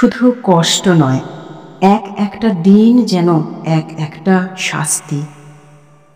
শুধু কষ্ট নয়, এক একটা দিন যেন এক একটা শাস্তি।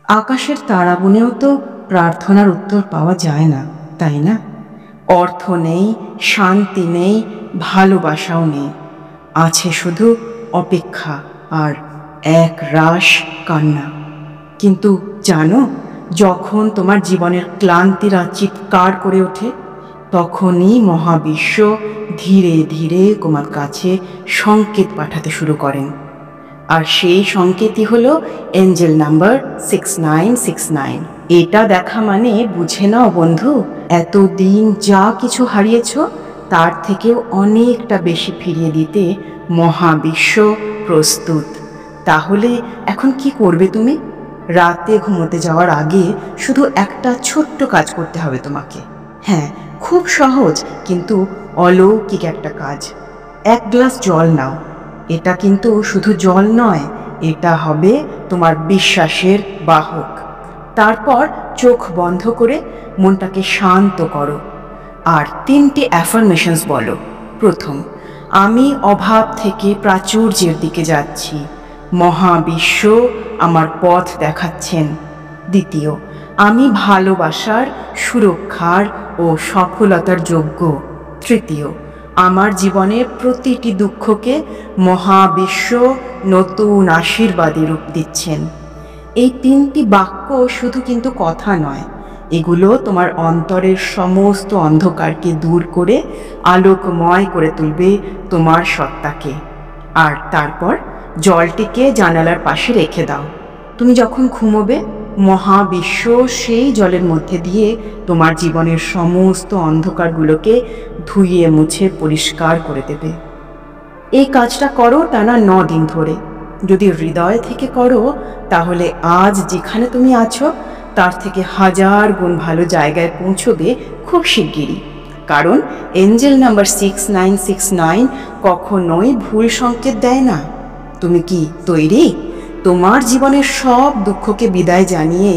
আকাশের তারা গুনেও তো প্রার্থনার উত্তর পাওয়া যায় না, তাই না? অর্থ নেই, শান্তি নেই, ভালোবাসাও নেই, আছে শুধু অপেক্ষা আর এক রাশ কান্না। কিন্তু জানো, যখন তোমার জীবনের ক্লান্তিরা চিৎকার করে ওঠে, তখনই মহাবিশ্ব ধীরে ধীরে তোমার কাছে সংকেত পাঠাতে শুরু করেন। আর সেই সংকেতই হলো এঞ্জেল নাম্বার 6969। এটা দেখা মানে বুঝে নাও বন্ধু, এতদিন যা কিছু হারিয়েছ তার থেকেও অনেকটা বেশি ফিরিয়ে দিতে মহাবিশ্ব প্রস্তুত। তাহলে এখন কি করবে তুমি? রাতে ঘুমোতে যাওয়ার আগে শুধু একটা ছোট্ট কাজ করতে হবে তোমাকে। হ্যাঁ, খুব সহজ কিন্তু অলৌকিক একটা কাজ। এক গ্লাস জল নাও। এটা কিন্তু শুধু জল নয়, এটা হবে তোমার বিশ্বাসের বাহক। তারপর চোখ বন্ধ করে মনটাকে শান্ত করো আর 3টি অ্যাফার্মেশনস বলো। প্রথম, আমি অভাব থেকে প্রাচুর্যের দিকে যাচ্ছি, মহাবিশ্ব আমার পথ দেখাচ্ছেন। দ্বিতীয়, আমি ভালোবাসার, সুরক্ষার ও সফলতার যোগ্য। তৃতীয়, আমার জীবনের প্রতিটি দুঃখকে মহাবিশ্ব নতুন আশীর্বাদে রূপ দিচ্ছেন। এই 3টি বাক্য শুধু কিন্তু কথা নয়, এগুলো তোমার অন্তরের সমস্ত অন্ধকারকে দূর করে আলোকময় করে তুলবে তোমার সত্তাকে। আর তারপর জলটিকে জানালার পাশে রেখে দাও। তুমি যখন ঘুমোবে, মহাবিশ্ব সেই জলের মধ্যে দিয়ে তোমার জীবনের সমস্ত অন্ধকারগুলোকে ধুইয়ে মুছে পরিষ্কার করে দেবে। এই কাজটা করো টানা 9 দিন ধরে। যদি হৃদয় থেকে করো, তাহলে আজ যেখানে তুমি আছো তার থেকে 1000 গুণ ভালো জায়গায় পৌঁছবে খুব শিগগিরই। কারণ এঞ্জেল নাম্বার 6969 কখনোই ভুল সংকেত দেয় না। তুমি কি তৈরি তোমার জীবনের সব দুঃখকে বিদায় জানিয়ে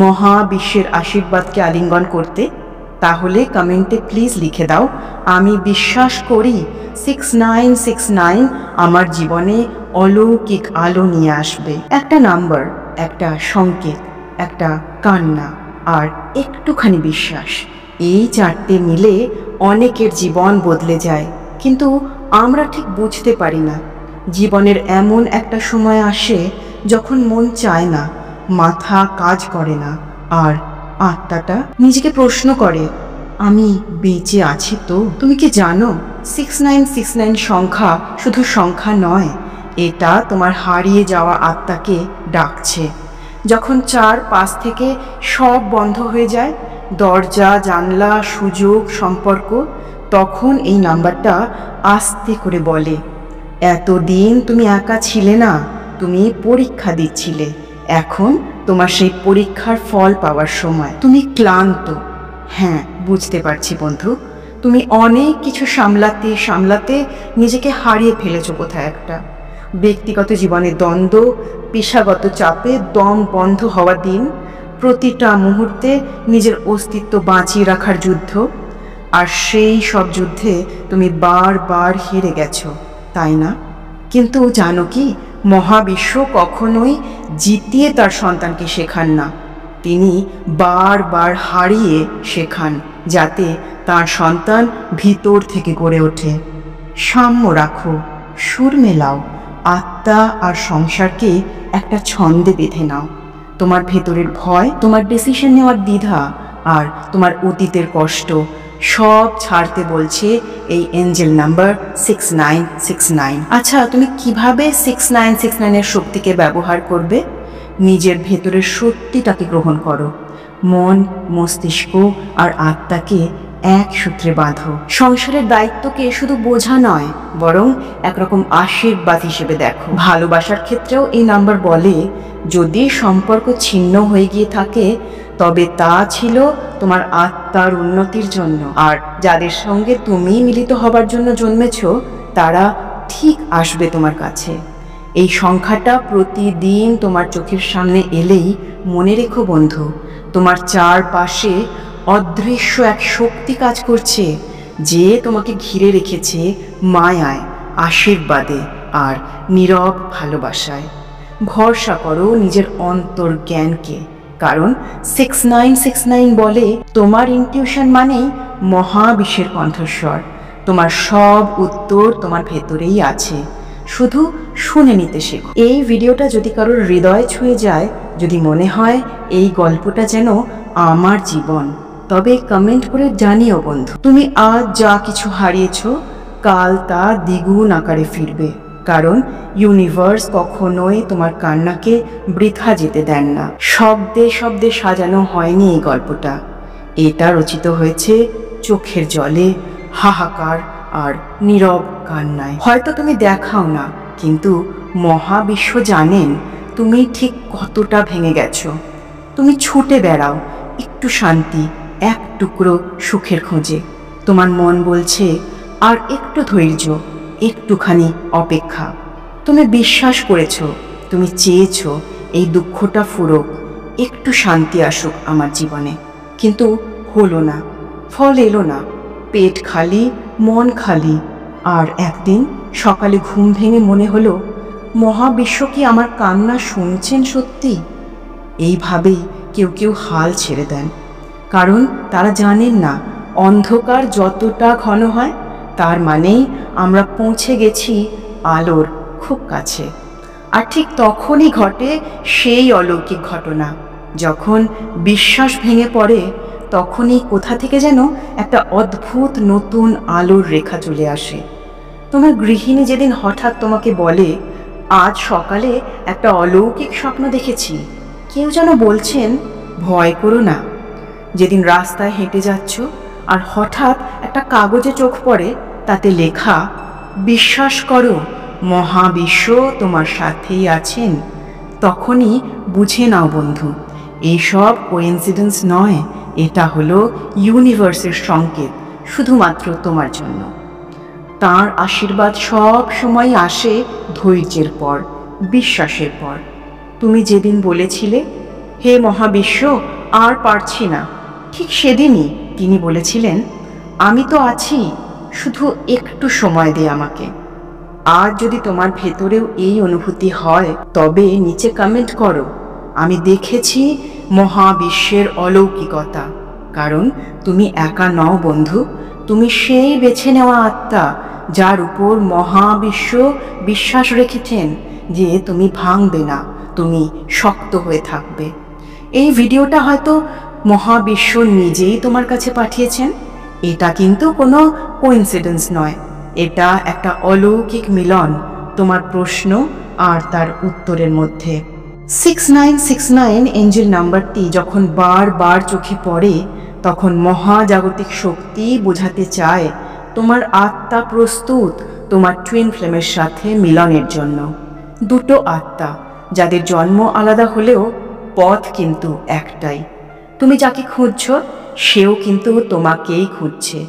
মহাবিশ্বের আশীর্বাদকে আলিঙ্গন করতে? তাহলে কমেন্টে প্লিজ লিখে দাও, আমি বিশ্বাস করি 6969 আমার জীবনে অলৌকিক আলো নিয়ে আসবে। একটা নাম্বার, একটা সংকেত, একটা কান্না আর একটুখানি বিশ্বাস, এই 4টে মিলে অনেকের জীবন বদলে যায়। কিন্তু আমরা ঠিক বুঝতে পারি না। জীবনের এমন একটা সময় আসে যখন মন চায় না, মাথা কাজ করে না, আর আত্মাটা নিজেকে প্রশ্ন করে, আমি বেঁচে আছি তো? তুমি কি জানো, 6969 সংখ্যা শুধু সংখ্যা নয়, এটা তোমার হারিয়ে যাওয়া আত্মাকে ডাকছে। যখন 4-5 থেকে সব বন্ধ হয়ে যায়, দরজা, জানলা, সুযোগ, সম্পর্ক, তখন এই নাম্বারটা আস্তে করে বলে, এতদিন তুমি একা ছিলে না, তুমি পরীক্ষা দিচ্ছিলে। এখন তোমার সেই পরীক্ষার ফল পাওয়ার সময়। তুমি ক্লান্ত, হ্যাঁ বুঝতে পারছি বন্ধু, তুমি অনেক কিছু সামলাতে সামলাতে নিজেকে হারিয়ে ফেলেছো কোথায় একটা। ব্যক্তিগত জীবনে দ্বন্দ্ব, পেশাগত চাপে দম বন্ধ হওয়া দিন, প্রতিটা মুহূর্তে নিজের অস্তিত্ব বাঁচিয়ে রাখার যুদ্ধ। আর সেই সব যুদ্ধে তুমি বারবার হেরে গেছো, তাই না? কিন্তু জানো কি, মহাবিশ্ব কখনোই জিতিয়ে তার সন্তানকে শেখান না, তিনি বারবার হারিয়ে শেখান, যাতে তার সন্তান ভিতর থেকে গড়ে ওঠে। সাম্য রাখো, সুর মেলাও, আত্মা আর সংসারকে একটা ছন্দে বেঁধে নাও। তোমার ভেতরের ভয়, তোমার ডিসিশন নেওয়ার দ্বিধা আর তোমার অতীতের কষ্ট সব ছাড়তে বলছে এই এঞ্জেল নাম্বার 6969। আচ্ছা, তুমি কিভাবে 6969 এর শক্তিকে ব্যবহার করবে? নিজের ভেতরের সত্যিটাকে গ্রহণ করো, মন, মস্তিষ্ক আর আত্মাকে এক সূত্রে বাঁধো। সংসারের দায়িত্বকে শুধু বোঝা নয়, বরং একরকম আশীর্বাদ হিসেবে দেখো। ভালোবাসার ক্ষেত্রেও এই নাম্বার বলে, যদি সম্পর্ক ছিন্ন হয়ে গিয়ে থাকে, তবে তা ছিল তোমার আত্মার উন্নতির জন্য। আর যাদের সঙ্গে তুমি মিলিত হবার জন্য জন্মেছ, তারা ঠিক আসবে তোমার কাছে। এই সংখ্যাটা প্রতিদিন তোমার চোখের সামনে এলেই মনে রেখো বন্ধু, তোমার চারপাশে অদৃশ্য এক শক্তি কাজ করছে, যে তোমাকে ঘিরে রেখেছে মায়ায়, আশীর্বাদে আর নীরব ভালোবাসায়। ভরসা করো নিজের অন্তর্জ্ঞানকে, কারণ 6969 বলে তোমার ইনটিউশন মানেই মহাবিশ্বের কণ্ঠস্বর। তোমার সব উত্তর তোমার ভেতরেই আছে, শুধু শুনে নিতে শেখো। এই ভিডিওটা যদি কারোর হৃদয় ছুঁয়ে যায়, যদি মনে হয় এই গল্পটা যেন আমার জীবন, তবে কমেন্ট করে জানিও বন্ধু। তুমি আজ যা কিছু হারিয়েছ, কাল তা দ্বিগুণ আকারে ফিরবে, কারণ ইউনিভার্স কখনোই তোমার কান্নাকে বৃথা যেতে দেন না। শব্দে শব্দে সাজানো হয়নি এই গল্পটা, এটা রচিত হয়েছে চোখের জলে, হাহাকার আর নীরব কান্নায়। হয়তো তুমি দেখাও না, কিন্তু মহাবিশ্ব জানেন তুমি ঠিক কতটা ভেঙে গেছো। তুমি ছুটে বেড়াও একটু শান্তি, এক টুকরো সুখের খোঁজে। তোমার মন বলছে আর একটু ধৈর্য, একটুখানি অপেক্ষা। তুমি বিশ্বাস করেছ, তুমি চেয়েছ এই দুঃখটা ফুরোক, একটু শান্তি আসুক আমার জীবনে, কিন্তু হলো না, ফল এলো না। পেট খালি, মন খালি। আর একদিন সকালে ঘুম ভেঙে মনে হলো, মহাবিশ্ব কি আমার কান্না শুনছেন সত্যি? এইভাবেই কেউ কেউ হাল ছেড়ে দেন, কারণ তারা জানেন না অন্ধকার যতটা ঘন হয় তার মানেই আমরা পৌঁছে গেছি আলোর খুব কাছে। আর ঠিক তখনই ঘটে সেই অলৌকিক ঘটনা, যখন বিশ্বাস ভেঙে পড়ে, তখনই কোথা থেকে যেন একটা অদ্ভুত নতুন আলোর রেখা চলে আসে। তোমার গৃহিণী যেদিন হঠাৎ তোমাকে বলে, আজ সকালে একটা অলৌকিক স্বপ্ন দেখেছি, কেউ যেন বলছেন ভয় করো না। যেদিন রাস্তায় হেঁটে যাচ্ছ আর হঠাৎ একটা কাগজে চোখ পড়ে, তাতে লেখা, বিশ্বাস করো মহাবিশ্ব তোমার সাথেই আছেন, তখনই বুঝে নাও বন্ধু, এইসব কোইন্সিডেন্স নয়, এটা হলো ইউনিভার্সের সংকেত শুধুমাত্র তোমার জন্য। তার আশীর্বাদ সব সময় আসে ধৈর্যের পর, বিশ্বাসের পর। তুমি যেদিন বলেছিলে, হে মহাবিশ্ব আর পারছি না, ঠিক সেদিনই তিনি বলেছিলেন, আমি তো আছি, শুধু একটু সময় দে আমাকে। আর যদি তোমার ভেতরেও এই অনুভূতি হয়, তবে নিচে কমেন্ট করো, আমি দেখেছি মহাবিশ্বের অলৌকিকতা। কারণ তুমি একা নও বন্ধু, তুমি সেই বেছে নেওয়া আত্মা যার উপর মহাবিশ্ব বিশ্বাস রেখেছেন যে তুমি ভাঙবে না, তুমি শক্ত হয়ে থাকবে। এই ভিডিওটা হয়তো মহাবিশ্ব নিজেই তোমার কাছে পাঠিয়েছেন। এটা কিন্তু কোনো কোইন্সিডেন্স নয়, এটা একটা অলৌকিক মিলন তোমার প্রশ্ন আর তার উত্তরের মধ্যে। 6969 এঞ্জেল নাম্বারটি যখন বারবার চোখে পড়ে, তখন মহাজাগতিক শক্তি বোঝাতে চায় তোমার আত্মা প্রস্তুত তোমার টুইন ফ্লেমের সাথে মিলনের জন্য। দুটো আত্মা, যাদের জন্ম আলাদা হলেও পথ কিন্তু একটাই। তুমি যাকে খুঁজছ, সেও কিন্তু তোমাকেই খুঁজছে।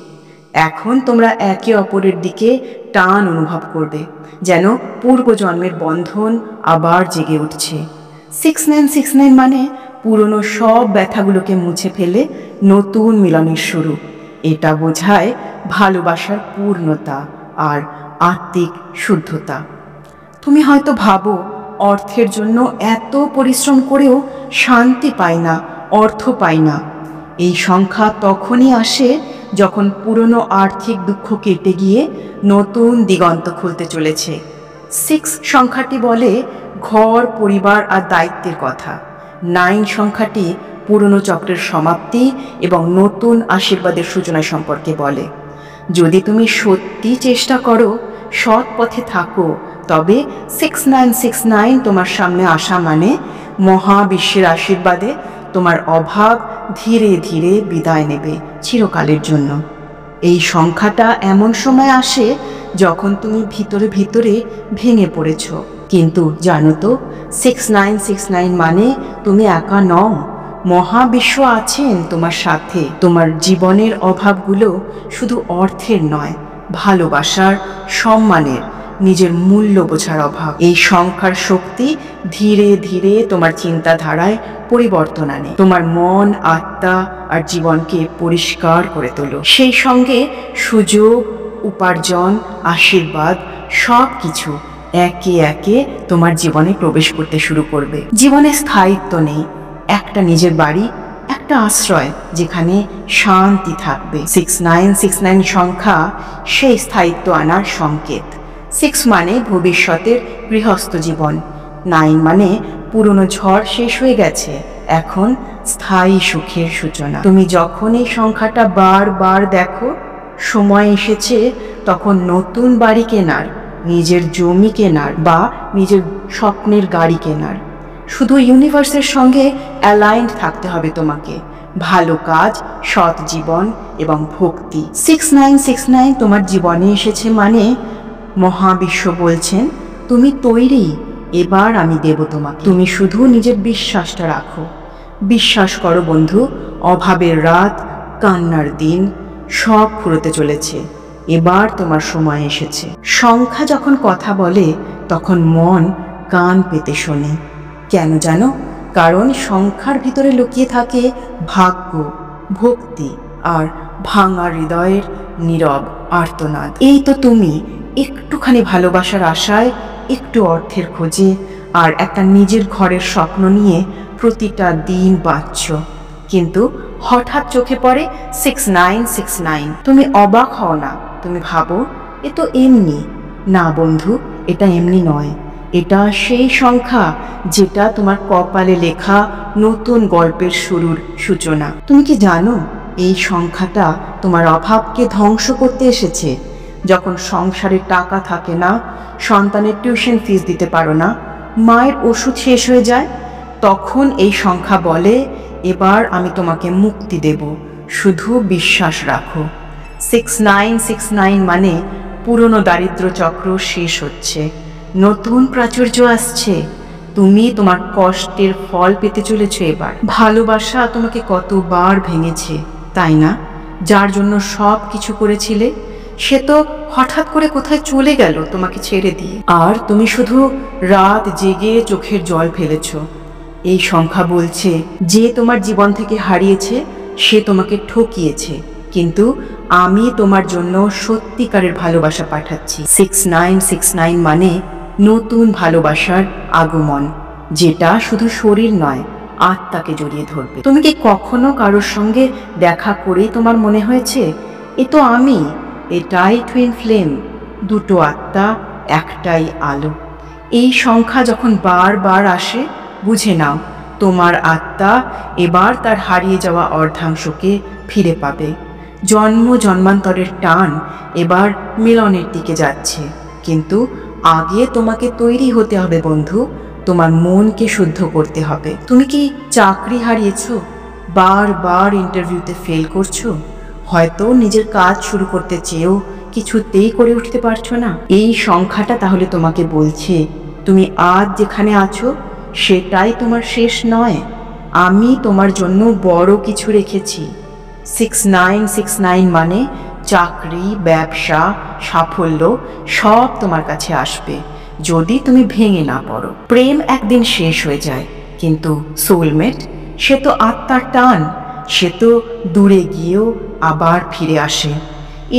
এখন তোমরা একে অপরের দিকে টান অনুভব করবে, যেন পূর্বজন্মের বন্ধন আবার জেগে উঠছে। 6969 মানে পুরনো সব ব্যথাগুলোকে মুছে ফেলে নতুন মিলনের শুরু। এটা বোঝায় ভালোবাসার পূর্ণতা আর আত্মিক শুদ্ধতা। তুমি হয়তো ভাবো, অর্থের জন্য এত পরিশ্রম করেও শান্তি পাই না, অর্থ পাই না। এই সংখ্যা তখনই আসে যখন পুরনো আর্থিক দুঃখ কেটে গিয়ে নতুন দিগন্ত খুলতে চলেছে। 6 সংখ্যাটি বলে ঘর, পরিবার আর দায়িত্বের কথা। 9 সংখ্যাটি পুরনো চক্রের সমাপ্তি এবং নতুন আশীর্বাদের সূচনা সম্পর্কে বলে। যদি তুমি সত্যি চেষ্টা করো, সৎ পথে থাকো, তবে 6969 তোমার সামনে আসা মানে মহাবিশ্বের আশীর্বাদে তোমার অভাব ধীরে ধীরে বিদায় নেবে চিরকালের জন্য। এই সংখ্যাটা এমন সময় আসে যখন তুমি ভিতরে ভিতরে ভেঙে পড়েছ, কিন্তু জানো তো 6969 মানে তুমি একা নও, মহাবিশ্ব আছেন তোমার সাথে। তোমার জীবনের অভাবগুলো শুধু অর্থের নয়, ভালোবাসার, সম্মানের, নিজের মূল্য বোঝার অভাব। এই সংখ্যার শক্তি ধীরে ধীরে তোমার চিন্তাধারায় পরিবর্তন আনে, তোমার মন, আত্মা আর জীবনকে পরিষ্কার করে তোলো। সেই সঙ্গে সুযোগ, উপার্জন, আশীর্বাদ সব কিছু একে একে তোমার জীবনে প্রবেশ করতে শুরু করবে। জীবনে স্থায়িত্ব নেই, একটা নিজের বাড়ি, একটা আশ্রয় যেখানে শান্তি থাকবে। 6969 সংখ্যা সেই স্থায়িত্ব আনার সংকেত। 6 মানে ভবিষ্যতের গৃহস্থ জীবন, 9 মানে পুরনো ঝড় শেষ হয়ে গেছে, এখন স্থায়ী সুখের সূচনা। তুমি যখন এই সংখ্যাটা বারবার দেখো, সময় এসেছে তখন নতুন বাড়ি কেনার, নিজের জমি কেনার বা নিজের স্বপ্নের গাড়ি কেনার। শুধু ইউনিভার্সের সঙ্গে অ্যালাইন্ড থাকতে হবে তোমাকে। ভালো কাজ, সৎ জীবন এবং ভক্তি। 6969 তোমার জীবনে এসেছে মানে মহাবিশ্ব বলছেন তুমি তৈরি, এবার আমি দেব তোমাকে। তুমি শুধু নিজের বিশ্বাসটা রাখো। বিশ্বাস করো বন্ধু, অভাবের রাত, কান্নার দিন সব ফুরোতে চলেছে। এবার তোমার সময় এসেছে। সংখ্যা যখন কথা বলে তখন মন কান পেতে শোনে। কেন জানো? কারণ সংখ্যার ভিতরে লুকিয়ে থাকে ভাগ্য, ভক্তি আর ভাঙা হৃদয়ের নীরব আর্তনাদ। এই তো তুমি একটুখানি ভালোবাসার আশায়, একটু অর্থের খোঁজে আর একটা নিজের ঘরের স্বপ্ন নিয়ে প্রতিটা দিন বাঁচছ। কিন্তু হঠাৎ চোখে পড়ে 6969। তুমি অবাক হও না, তুমি ভাবো এ তো এমনি। না বন্ধু, এটা এমনি নয়। এটা সেই সংখ্যা যেটা তোমার কপালে লেখা নতুন গল্পের শুরুর সূচনা। তুমি কি জানো এই সংখ্যাটা তোমার অভাবকে ধ্বংস করতে এসেছে? যখন সংসারে টাকা থাকে না, সন্তানের টিউশন ফিস দিতে পারো না, মায়ের ওষুধ শেষ হয়ে যায়, তখন এই সংখ্যা বলে এবার আমি তোমাকে মুক্তি দেব, শুধু বিশ্বাস রাখো। 6969 মানে পুরনো দারিদ্র চক্র শেষ হচ্ছে, নতুন প্রাচুর্য আসছে। তুমি তোমার কষ্টের ফল পেতে চলেছ এবার। ভালোবাসা তোমাকে কতবার ভেঙেছে, তাই না? যার জন্য সব কিছু করেছিলে সে তো হঠাৎ করে কোথায় চলে গেল তোমাকে ছেড়ে দিয়ে, আর তুমি শুধু রাত জেগে চোখের জল ফেলেছ। এই সংখ্যা বলছে যে তোমার জীবন থেকে হারিয়েছে সে তোমাকে ঠকিয়েছে, কিন্তু আমি তোমার জন্য সত্যিকারের ভালোবাসা পাঠাচ্ছি। 6969 মানে নতুন ভালোবাসার আগমন, যেটা শুধু শরীর নয়, আত্মাকে জড়িয়ে ধরবে। তুমি কি কখনো কারোর সঙ্গে দেখা করেই তোমার মনে হয়েছে এ তো আমি? এটাই টুইন ফ্লেম, দুটো আত্মা, একটাই আলো। এই সংখ্যা যখন বারবার আসে, বুঝে নাও তোমার আত্মা এবার তার হারিয়ে যাওয়া অর্ধাংশকে ফিরে পাবে। জন্ম জন্মান্তরের টান এবার মিলনের দিকে যাচ্ছে, কিন্তু আগে তোমাকে তৈরি হতে হবে বন্ধু। তোমার মনকে শুদ্ধ করতে হবে। তুমি কি চাকরি হারিয়েছ? বারবার ইন্টারভিউতে ফেল করছো? হয়তো নিজের কাজ শুরু করতে চেয়েও কিছুতেই করে উঠতে পারছো না। এই সংখ্যাটা তাহলে তোমাকে বলছে তুমি আজ যেখানে আছো সেটাই তোমার শেষ নয়। আমি তোমার জন্য বড় কিছু রেখেছি। 6969 মানে চাকরি, ব্যবসা, সাফল্য সব তোমার কাছে আসবে, যদি তুমি ভেঙে না পড়ো। প্রেম একদিন শেষ হয়ে যায়, কিন্তু সোলমেট সে তো আত্মার টান, সে তো দূরে গিয়েও আবার ফিরে আসে।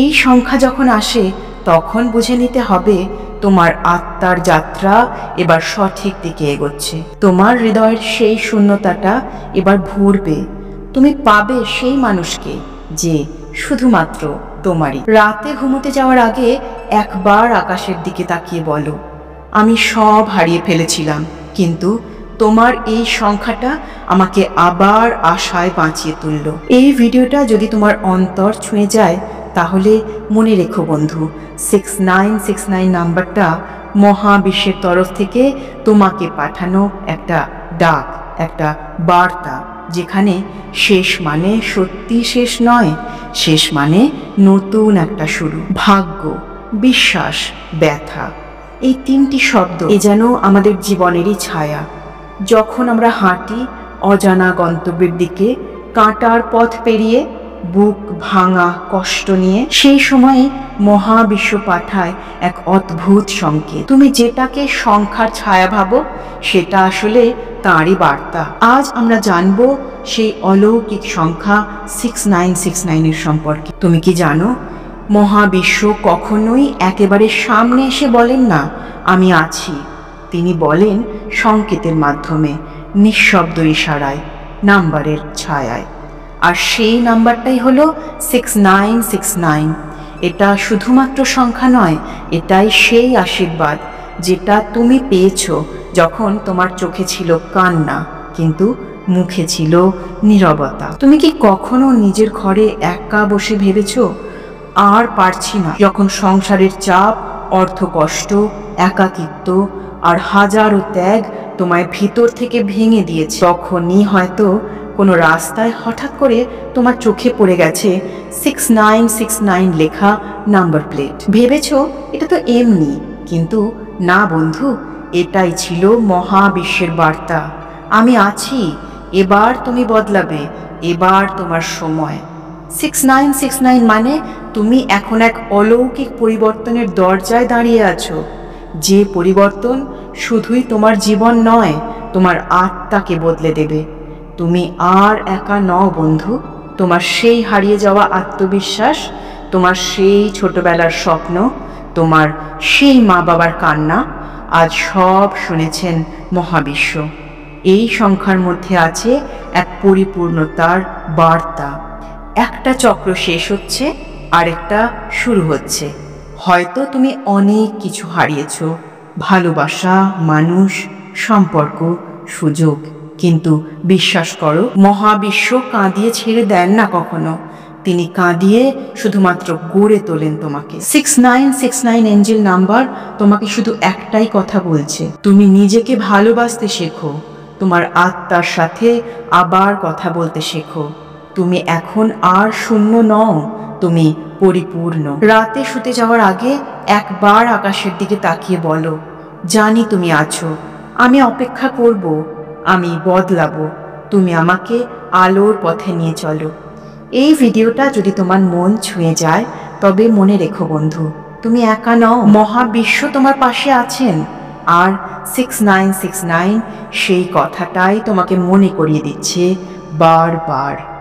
এই সংখ্যা যখন আসে তখন বুঝে নিতে হবে তোমার আত্মার যাত্রা এবার সঠিক দিকে এগোচ্ছে। তোমার হৃদয়ের সেই শূন্যতাটা এবার ভরবে। তুমি পাবে সেই মানুষকে যে শুধুমাত্র তোমারই। রাতে ঘুমোতে যাওয়ার আগে একবার আকাশের দিকে তাকিয়ে বলো, আমি সব হারিয়ে ফেলেছিলাম, কিন্তু তোমার এই সংখ্যাটা আমাকে আবার আশায় বাঁচিয়ে তুলল। এই ভিডিওটা যদি তোমার অন্তর ছুঁয়ে যায় তাহলে মনে রেখো বন্ধু, 6969 নাম্বারটা মহাবিশ্বের তরফ থেকে তোমাকে পাঠানো একটা ডাক, একটা বার্তা, যেখানে শেষ মানে সত্যি শেষ নয়, শেষ মানে নতুন একটা শুরু। ভাগ্য, বিশ্বাস, ব্যথা, এই তিনটি শব্দ এ যেন আমাদের জীবনেরই ছায়া। যখন আমরা হাঁটি অজানা গন্তব্যের দিকে, কাঁটার পথ পেরিয়ে, বুক ভাঙা কষ্ট নিয়ে, সেই সময়ে মহাবিশ্ব পাঠায় এক অদ্ভুত সংকেত। তুমি যেটাকে সংখ্যার ছায়া ভাবো সেটা আসলে তাঁরই বার্তা। আজ আমরা জানবো সেই অলৌকিক সংখ্যা 6969 এর সম্পর্কে। তুমি কি জানো মহাবিশ্ব কখনোই একেবারে সামনে এসে বলেন না আমি আছি। তিনি বলেন সংকেতের মাধ্যমে, নিঃশব্দ ইশারায়, নাম্বারের ছায়ায়। আর সেই নাম্বারটাই হলো 6969। এটা শুধুমাত্র সংখ্যা নয়, এটাই সেই আশীর্বাদ যেটা তুমি পেয়েছো যখন তোমার চোখে ছিল কান্না, কিন্তু মুখে ছিল নীরবতা। তুমি কি কখনো নিজের ঘরে একা বসে ভেবেছো আর পারছি না? যখন সংসারের চাপ, অর্থকষ্ট, একাকিত্ব আর হাজারো ত্যাগ তোমায় ভিতর থেকে ভেঙে দিয়েছে, তখনই হয়তো কোনো রাস্তায় হঠাৎ করে তোমার চোখে পড়ে গেছে 6969 লেখা নাম্বার প্লেট। ভেবেছো এটা তো এমনি, কিন্তু না বন্ধু, এটাই ছিল মহাবিশ্বের বার্তা। আমি আছি, এবার তুমি বদলাবে, এবার তোমার সময়। 6969 মানে তুমি এখন এক অলৌকিক পরিবর্তনের দরজায় দাঁড়িয়ে আছো, যে পরিবর্তন শুধুই তোমার জীবন নয়, তোমার আত্মাকে বদলে দেবে। তুমি আর একা নও বন্ধু। তোমার সেই হারিয়ে যাওয়া আত্মবিশ্বাস, তোমার সেই ছোটবেলার স্বপ্ন, তোমার সেই মা বাবার কান্না আজ সব শুনেছেন মহাবিশ্ব। এই সংখ্যার মধ্যে আছে এক পরিপূর্ণতার বার্তা। একটা চক্র শেষ হচ্ছে, আরেকটা শুরু হচ্ছে। হয়তো তুমি অনেক কিছু হারিয়েছ, ভালোবাসা, মানুষ, সম্পর্ক, সুযোগ, কিন্তু বিশ্বাস করো, মহাবিশ্ব কাঁদিয়ে ছেড়ে দেন না কখনো। তিনি কাঁদিয়ে শুধুমাত্র গড়ে তোলেন তোমাকে। 6969 এঞ্জেল নাম্বার তোমাকে শুধু একটাই কথা বলছে, তুমি নিজেকে ভালোবাসতে শেখো, তোমার আত্মার সাথে আবার কথা বলতে শেখো। তুমি এখন আর শূন্য নও, তুমি পরিপূর্ণ। রাতে শুতে যাওয়ার আগে একবার আকাশের দিকে তাকিয়ে বলো, জানি তুমি আছো, আমি অপেক্ষা করব, আমি বদলাবো, তুমি আমাকে আলোর পথে নিয়ে চলো। এই ভিডিওটা যদি তোমার মন ছুঁয়ে যায়, তবে মনে রেখো বন্ধু, তুমি একা নও, মহাবিশ্ব তোমার পাশে আছেন। আর 6969 সেই কথাটাই তোমাকে মনে করিয়ে দিচ্ছে বারবার।